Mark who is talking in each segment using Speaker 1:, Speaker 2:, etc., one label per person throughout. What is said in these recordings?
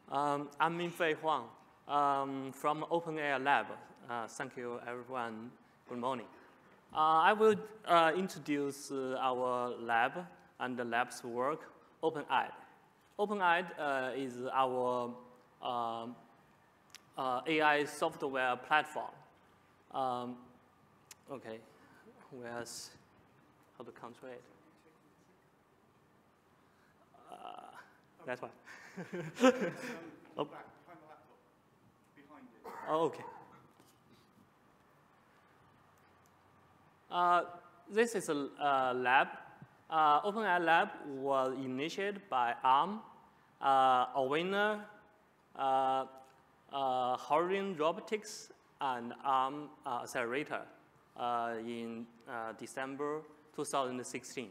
Speaker 1: I'm Mingfei Huang from OpenAI Lab. Thank you, everyone. Good morning. I will introduce our lab and the lab's work, OpenAI. OpenAI is our AI software platform. Okay, where's how to control it? That's why. Oh.
Speaker 2: Behind the laptop. Behind it.
Speaker 1: Oh, okay. This is a lab. OpenAI Lab was initiated by Arm, Allwinner, Horizon Robotics, and Arm Accelerator in December 2016.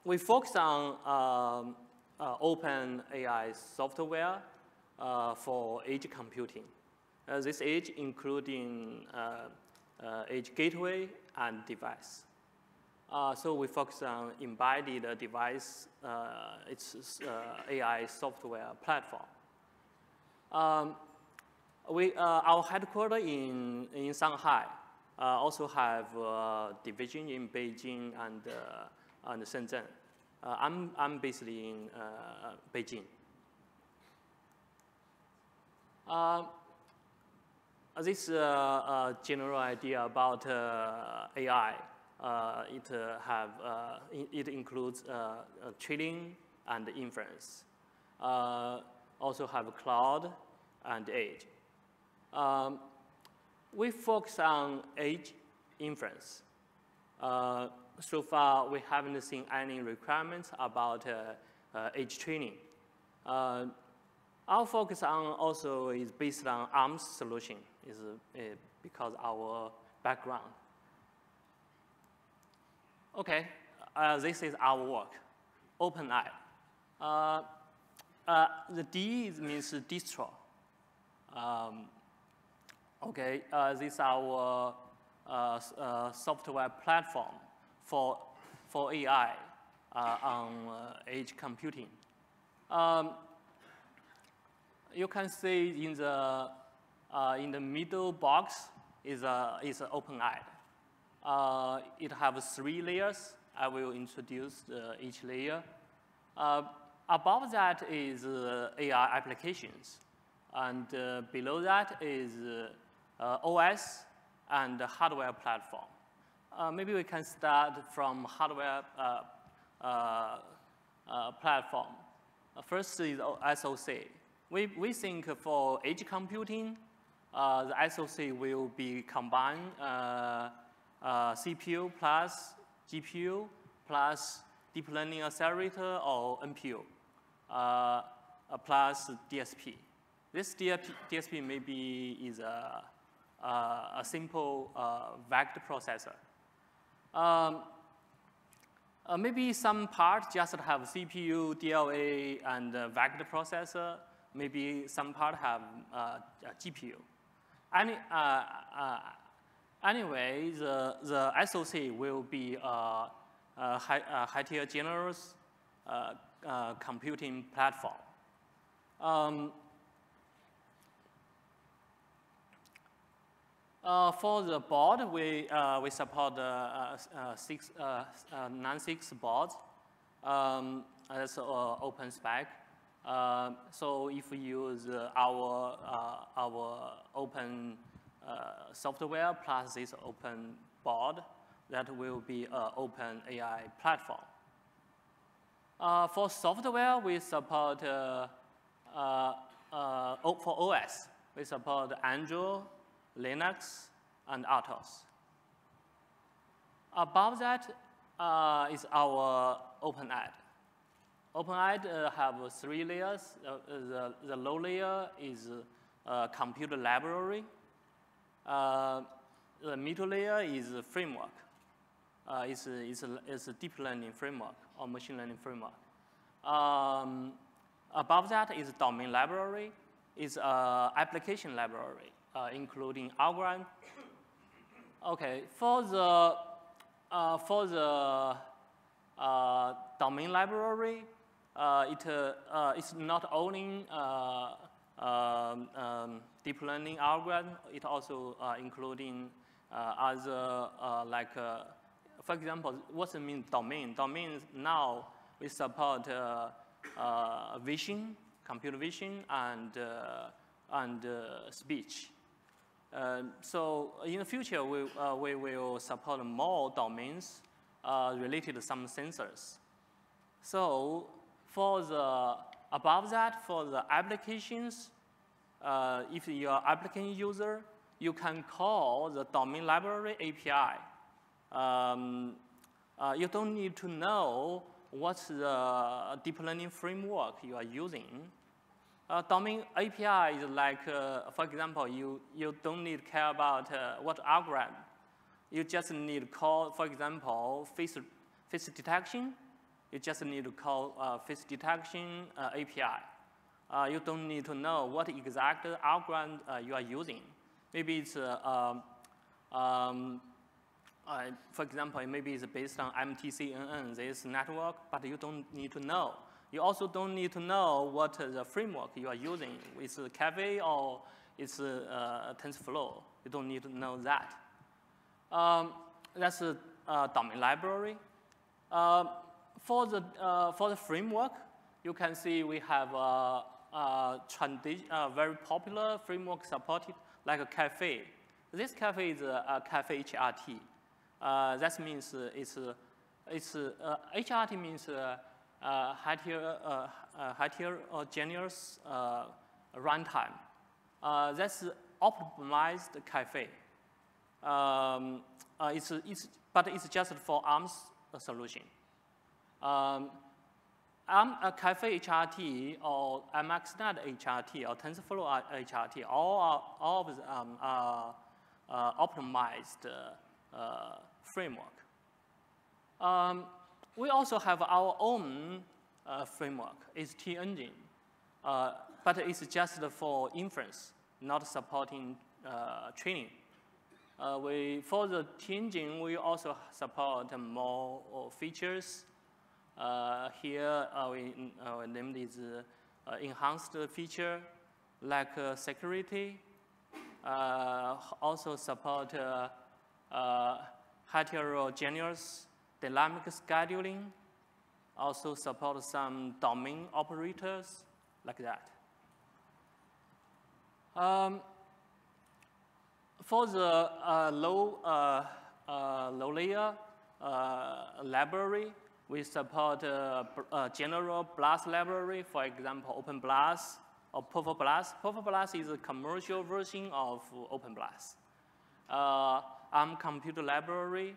Speaker 1: We focus on open AI software for edge computing. This edge including edge gateway and device. So we focus on embedded device, it's AI software platform. Our headquarters in Shanghai also have a division in Beijing and Shenzhen. I'm based in Beijing. This is a general idea about AI. It includes training and inference. Also have cloud and edge. We focus on edge inference. So far, we haven't seen any requirements about edge training. Our focus on also is based on Arm's solution, because our background. Okay, this is our work, OpenAI. The D means distro. Okay, this is our software platform for AI on edge computing. You can see in the middle box is OpenAI. It has 3 layers. I will introduce each layer. Above that is AI applications, and below that is OS and hardware platform. Maybe we can start from hardware platform. First is SoC. We think for edge computing, the SoC will be combined CPU plus GPU plus deep learning accelerator or NPU plus DSP. This DSP maybe is a simple vector processor. Maybe some part just have CPU, DLA, and vector processor. Maybe some part have a GPU. Anyway, the SoC will be a heterogeneous computing platform. For the board, we support 96 boards. That's open spec. So if we use our open software plus this open board, that will be an open AI platform. For software, we support for OS, we support Android, Linux, and RTOS. Above that is our OpenAI. OpenAI have 3 layers. The low layer is computer library. The middle layer is a framework. It's a deep learning framework or machine learning framework. Above that is domain library. It's application library, including algorithm. Okay, for the domain library, it's not only deep learning algorithm, it also including other for example, what's it mean domain? Domains now we support vision, computer vision, and speech. So in the future, we will support more domains related to some sensors. So for the above that, for the applications, if you are application user, you can call the domain library API. You don't need to know what's the deep learning framework you are using. Domain API is like, for example, you don't need to care about what algorithm. You just need to call, for example, face detection. You just need to call face detection API. You don't need to know what exact algorithm you are using. Maybe it's, for example, maybe it's based on MTCNN, this network, but you don't need to know. You also don't need to know what the framework you are using. It's Cafe or it's TensorFlow. You don't need to know that. That's a domain library. For the framework, you can see we have a very popular framework supported, like a Cafe. This Cafe is a Cafe HRT. That means HRT means heterogeneous runtime. That's optimized Cafe. But it's just for ARM's solution. Cafe HRT or MXNet HRT or TensorFlow HRT, all of them are optimized framework. We also have our own framework. It's Tensor Engine, but it's just for inference, not supporting training. For the Tensor Engine, we also support more features. Here, we named it enhanced feature, like security. Also support heterogeneous dynamic scheduling. Also support some domain operators, like that. For the low layer library, we support general BLAS library, for example, OpenBLAS or PerforBLAS. PerforBLAS is a commercial version of OpenBLAS. ARM computer library,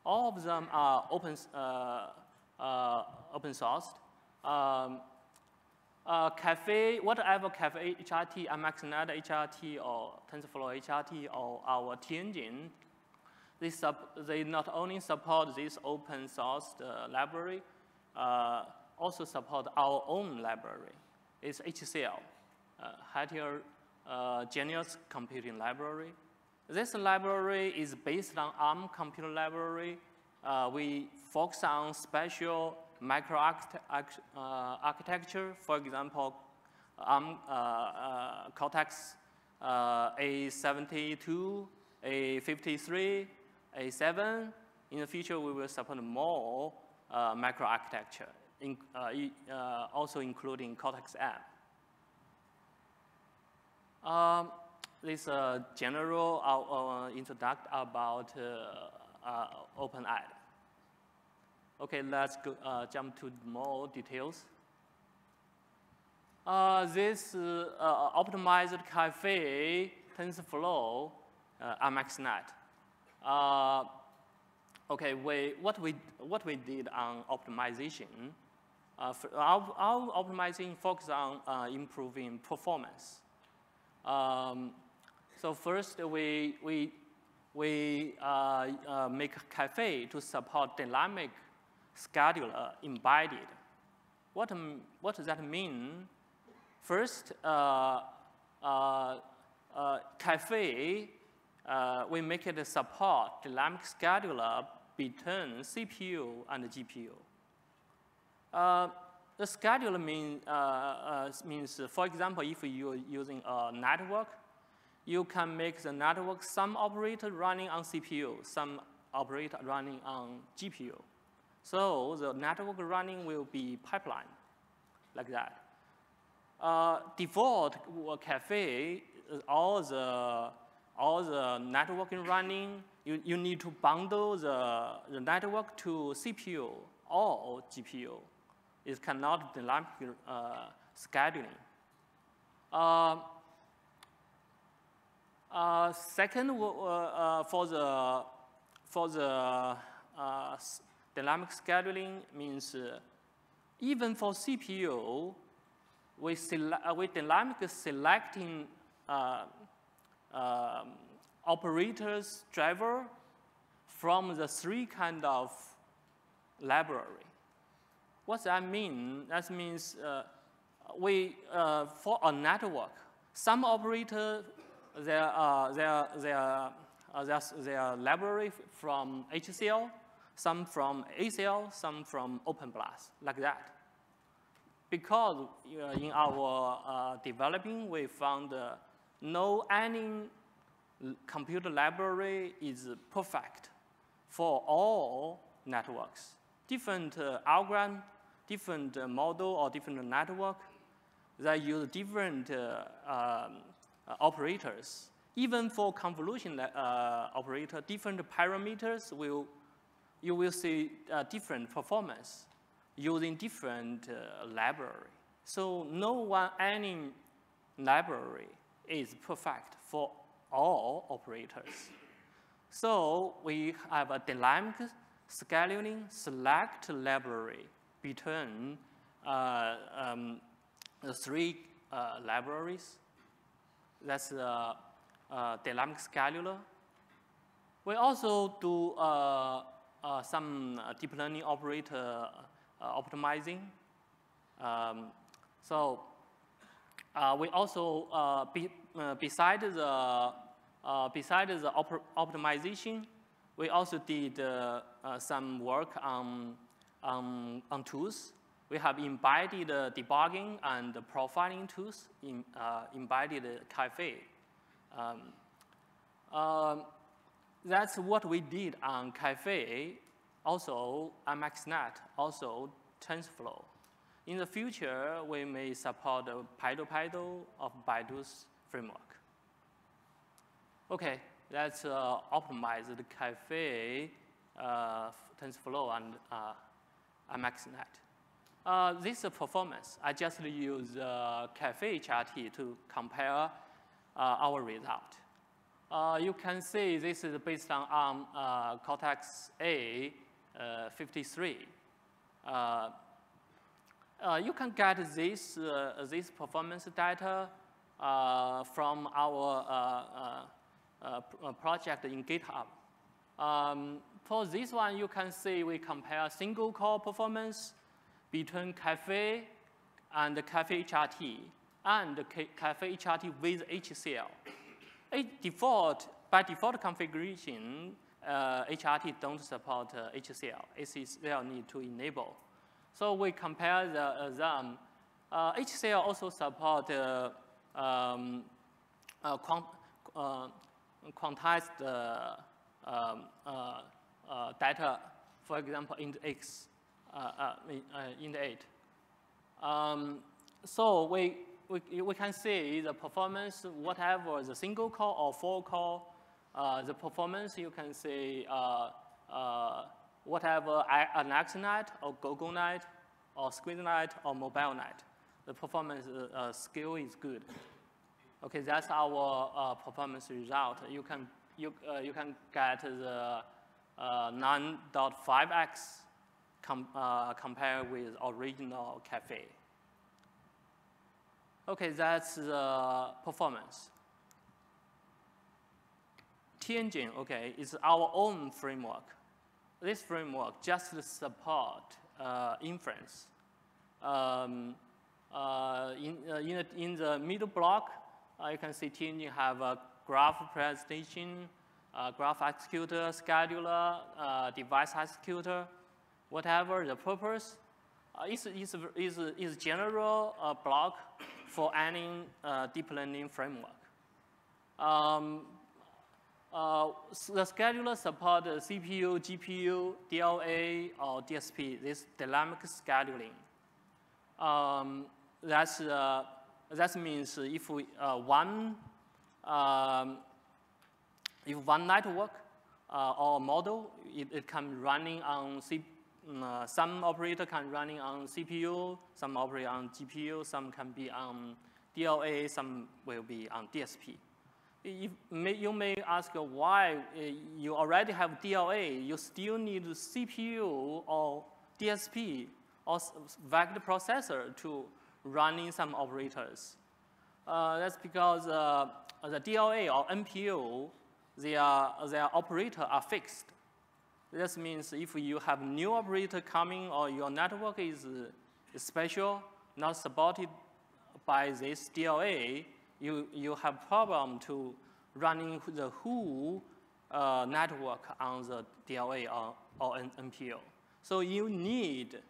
Speaker 1: all of them are open sourced. Cafe, whatever Cafe HRT, MXNet HRT, or TensorFlow HRT, or our Tensor Engine, they not only support this open source library, also support our own library. It's HCL, heterogeneous computing library. This library is based on ARM computer library. We focus on special microarchitecture, for example, ARM Cortex A72, A53, A7. In the future, we will support more microarchitecture, also including Cortex-M. This general introduction about OpenAI. Okay, let's go, jump to more details. This optimized Cafe TensorFlow MXNet. Okay, what we did on optimization, our optimizing focus on improving performance. So first, we make Cafe to support dynamic scheduler embedded. What does that mean? First, Cafe, we make it support dynamic scheduler between CPU and GPU. The scheduler means, for example, if you're using a network, you can make the network some operator running on CPU, some operator running on GPU. So the network running will be pipeline, like that. Default cafe, all the networking running, you need to bundle the network to CPU or GPU. It cannot dynamic scheduling. Second, for the dynamic scheduling means even for CPU, we dynamically selecting operators driver from the 3 kind of library. What that mean? That means for a network, some operator their library from HCL, some from ACL, some from OpenBLAS, like that. Because in our developing, we found no any computer library is perfect for all networks. Different algorithm, different model, or different network, they use different operators. Even for convolution operator, different parameters you will see different performance using different library. So any library is perfect for all operators. So we have a dynamic scheduling select library between the 3 libraries. That's the dynamic scheduler. We also do some deep learning operator optimizing. We also, besides the optimization, we also did some work on tools. We have embedded debugging and profiling tools in embedded cafe. That's what we did on cafe, also MXNet, also TensorFlow. In the future, we may support PyDo of Baidu's framework. Okay, let's optimize the cafe, TensorFlow, and MXNet. This is performance. I just use cafe HRT to compare our result. You can see this is based on Cortex-A 53. You can get this performance data from our project in GitHub. For this one, you can see we compare single core performance between Cafe and Cafe HRT and Cafe HRT with HCL. By default configuration, HRT don't support HCL. HCL need to enable. So we compare them. HCL also support quantized data, for example, int X, int 8. So we can see the performance, whatever the single core or 4 core, the performance you can see whatever an AxNet or GoGoNet or SqueezeNet or MobileNet, the performance skill is good. Okay, that's our performance result. You can get the 9.5x compared with original Cafe. Okay, that's the performance. T-Engine, okay, is our own framework. This framework just support inference. In the middle block, you can see T-Engine have a graph presentation, graph executor, scheduler, device executor, whatever the purpose. is general block for any deep learning framework. The scheduler support CPU, GPU, DLA, or DSP, this dynamic scheduling. That means if one network or model, it can running on some operator can running on CPU, some operator on GPU, some can be on DLA, some will be on DSP. You may ask why you already have DLA, you still need CPU or DSP or vector processor to running some operators. That's because the DLA or NPU, their operator are fixed. This means if you have new operator coming or your network is special, not supported by this DLA, you have problem to running the whole network on the DLA or NPU. So you need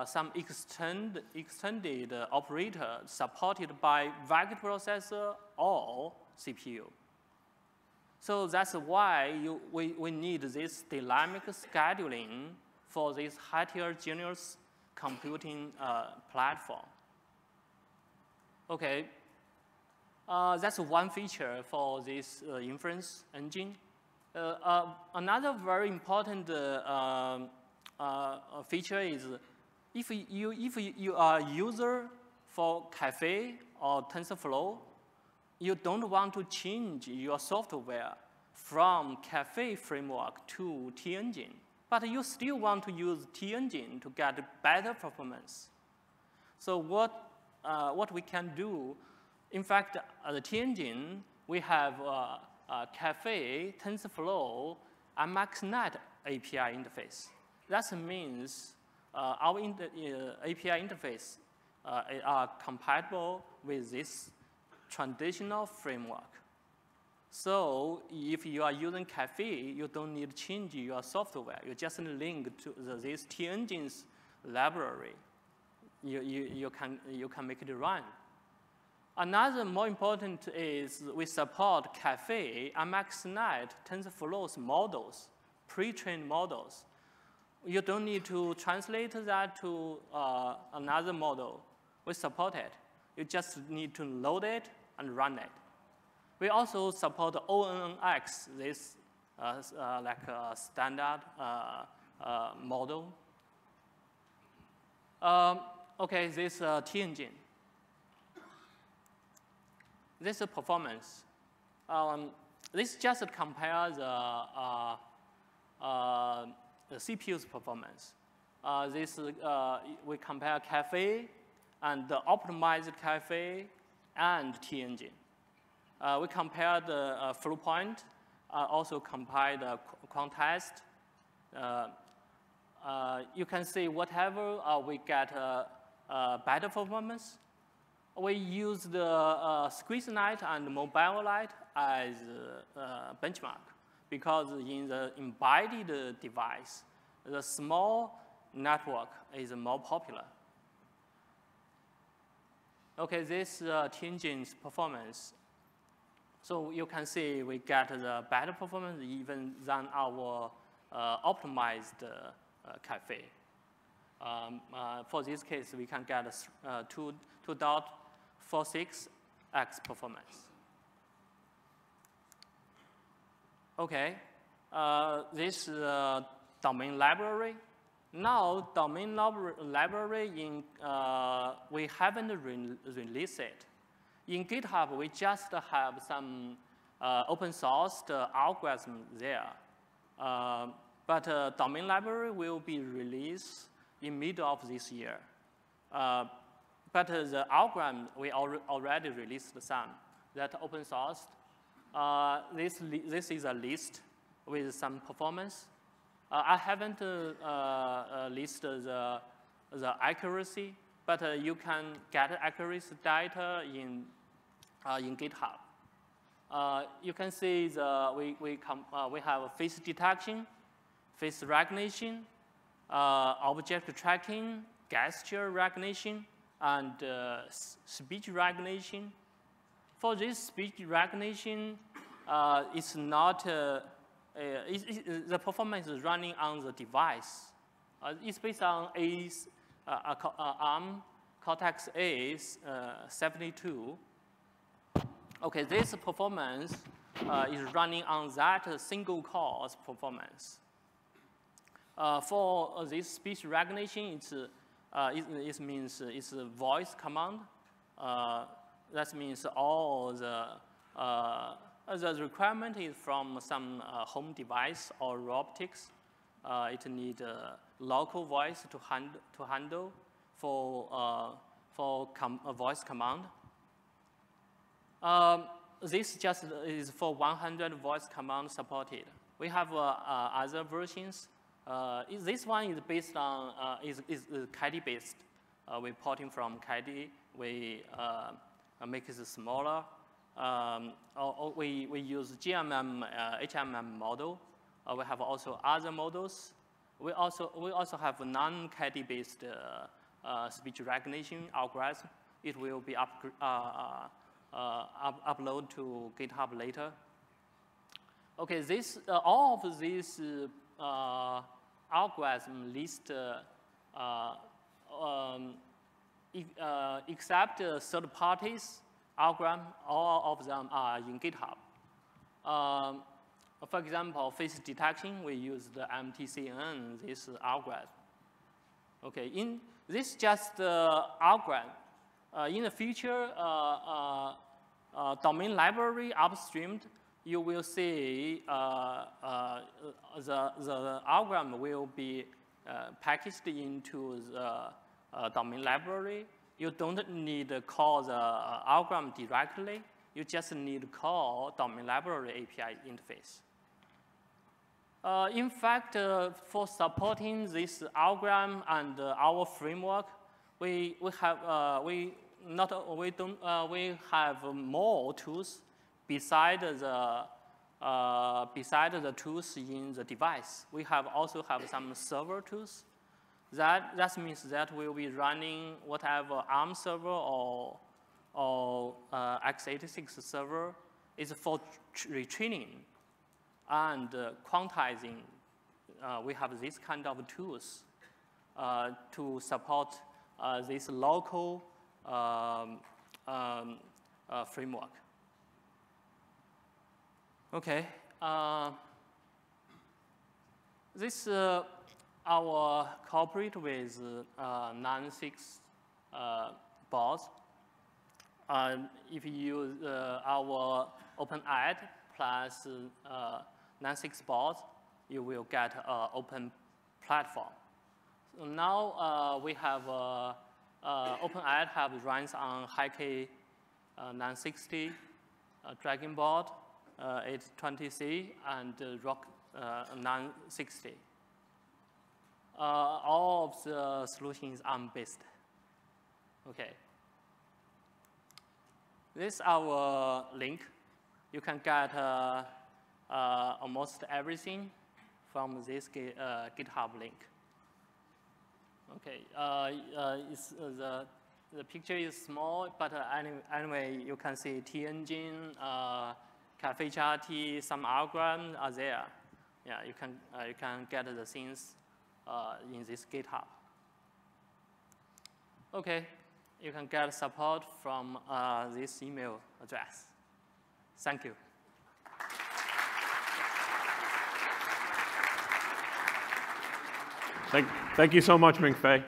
Speaker 1: some extended operator supported by vector processor or CPU. So that's why we need this dynamic scheduling for this heterogeneous computing platform. Okay, that's one feature for this inference engine. Another very important feature is if you are a user for Caffe or TensorFlow, you don't want to change your software from Caffe framework to T-Engine, but you still want to use T-Engine to get better performance. So what we can do, in fact, the T-Engine, we have Caffe, TensorFlow, and MaxNet API interface. That means our API interface are compatible with this traditional framework. So if you are using Caffe, you don't need to change your software. You just link to this T-Engine's library. You can make it run. Another more important is we support Caffe, MaxNet, TensorFlow's models, pre-trained models. You don't need to translate that to another model. We support it. You just need to load it and run it. We also support ONNX, this like a standard model. Okay, this T-Engine. This performance. This just compares the CPU's performance. We compare Caffe and the optimized Caffe and T-Engine. We compare the flow point, also compare the quantized. You can see whatever we get better performance. We use the squeeze light and mobile light as benchmark because in the embedded device, the small network is more popular. Okay, this T-Engine's performance. So you can see we get the better performance even than our optimized Caffe. For this case, we can get 2.46x performance. Okay, this domain library. Now, domain library in we haven't released it. In GitHub, we just have some open source algorithm there. But domain library will be released in middle of this year. But the algorithm, we already released some that open source. This is a list with some performance. I haven't listed the accuracy, but you can get accuracy data in GitHub. You can see we have face detection, face recognition, object tracking, gesture recognition and speech recognition. For this speech recognition, it's not, the performance is running on the device. It's based on ARM Cortex-A 72. Okay, this performance is running on that single core performance. For this speech recognition, it means it's a voice command. That means all the requirement is from some home device or robotics. It needs a local voice to handle for a voice command. This just is for 100 voice command supported. We have other versions. This one is based on is KDE based. We porting from KDE. We make it smaller. We use GMM, HMM model. We have also other models. We also have non-KDE based speech recognition algorithm. It will be upload to GitHub later. Okay, all of these algorithm list except third parties algorithm, all of them are in GitHub. For example, face detection, we use the MTCN, this algorithm. Okay, in this just algorithm. In the future, domain library upstreamed, you will see the algorithm will be packaged into the domain library. You don't need to call the algorithm directly. You just need to call domain library API interface. In fact, for supporting this algorithm and our framework, we have more tools beside the tools in the device. We also have some server tools. That means that we'll be running whatever ARM server or x86 server is for retraining and quantizing. We have this kind of tools to support this local framework. Okay, this our cooperate with 96 boards. If you use our OpenAD plus 96 boards, you will get an open platform. So now we have OpenAD runs on HiK 960 Dragon board, 820C, and Rock 960. All of the solutions are ARM-based. Okay. This is our link. You can get almost everything from this GitHub link. Okay, the picture is small, but anyway, you can see T-Engine, Cafe Charty, some algorithms are there. Yeah, you can get the things in this GitHub. Okay, you can get support from this email address. Thank you.
Speaker 3: Thank you so much, Mingfei.